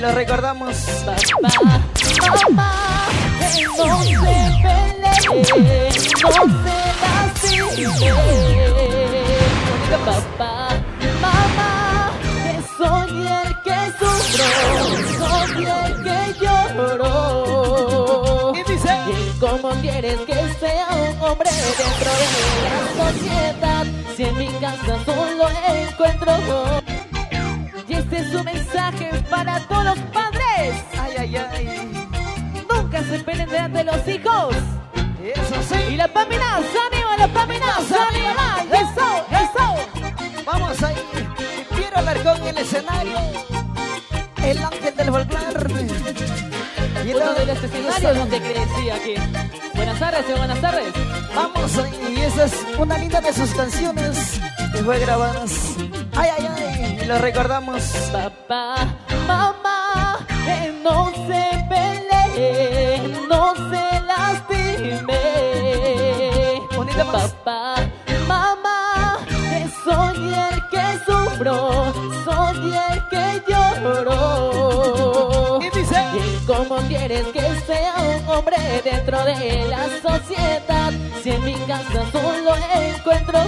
Lo recordamos. Papá, mamá, que no se pelee, no se lastime. Papá, mamá, que soy el que sufro, soy el que lloro. Y dice: ¿Y cómo quieres que sea un hombre dentro de la sociedad si en mi casa solo encuentro yo? Y este es un mensaje para todos los padres. ay, ay, ay. Nunca se peleen delante de los hijos. Eso sí. Y la Paminas, ánimo, la Paminas, ánimo. Eso. Vamos ahí. Piero Alarcón en el escenario. El ángel del folclore. Y Uno de los escenarios donde crecí aquí. Buenas tardes, buenas tardes. vamos ahí. Y esa es una linda de sus canciones que fue grabadas. Ay, ay, ay. Y lo recordamos. Papá, mamá, que no se pelee, no se lastime. Bonita más. Papá, mamá, que soy el que sufro, soy el que lloro. Y dice: ¿Y cómo quieres que sea un hombre dentro de la sociedad si en mi casa solo encuentro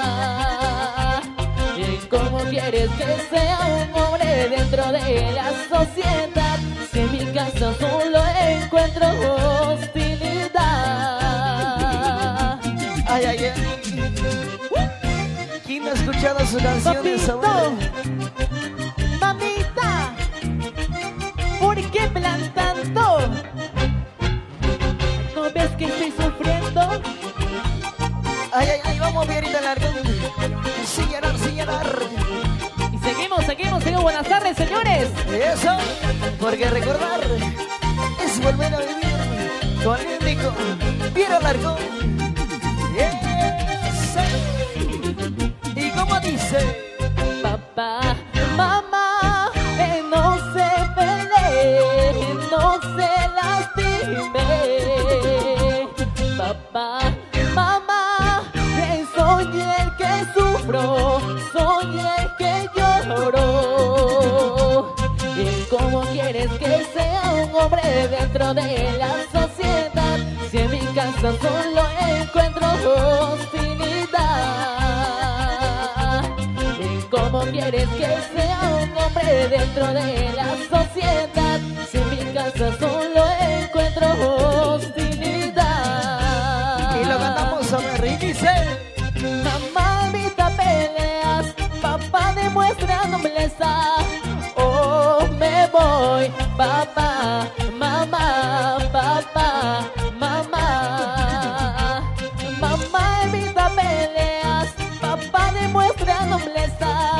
hostilidad? ¿Y cómo quieres que sea un hombre dentro de la sociedad si en mi casa solo encuentro hostilidad? ay, ay, ay. ¿Quién no ha escuchado sus canciones aún? Mamita, ¿por qué plan tanto? ¿No ves que estoy sufriendo? Ay, ay, ay. Vamos, Pierito Alarcón. Sin llorar, sin llorar. Y seguimos. Buenas tardes, señores. Eso, porque recordar es volver a vivir con el único Piero Alarcón. Eso. Y como dice: Papá, mamá, que no se pelee, no se lastime. Papá, mamá, que soy el que sufro, soy el que lloro. ¿Y cómo quieres que sea un hombre dentro de la sociedad si en mi casa solo encuentro hostilidad? ¿Y cómo quieres que sea un hombre dentro de la sociedad si en mi casa solo encuentro hostilidad? y lo cantamos a ver. Y dice: Mamá evita peleas, papá demuestra nobleza. Oh, me voy, papá, mamá, papá, mamá. Mamá evita peleas, papá demuestra nobleza.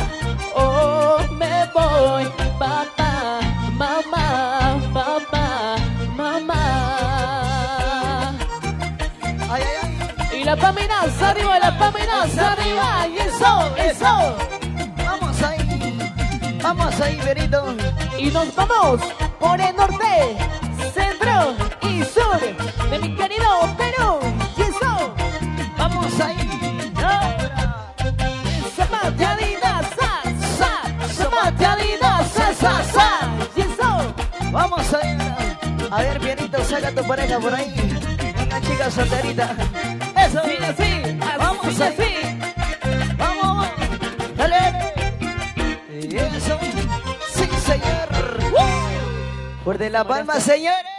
Oh, me voy, papá, mamá, papá, mamá. ay, ay, ay. Y la Paminas, arriba, la Paminas, arriba. Y eso. Vamos ahí, Pierito. Y nos vamos por el norte, centro y sur de mi querido Perú. Y eso, Vamos ahí. Ahora. zapateadita, zapateadita, y eso. Vamos ahí. A ver, Pierito, saca tu pareja por ahí. Una chica solterita. Eso. Sí, así, Vamos así, ahí. así. Vamos. Dale. Y eso. Sí, señor. Por de la palma, señores.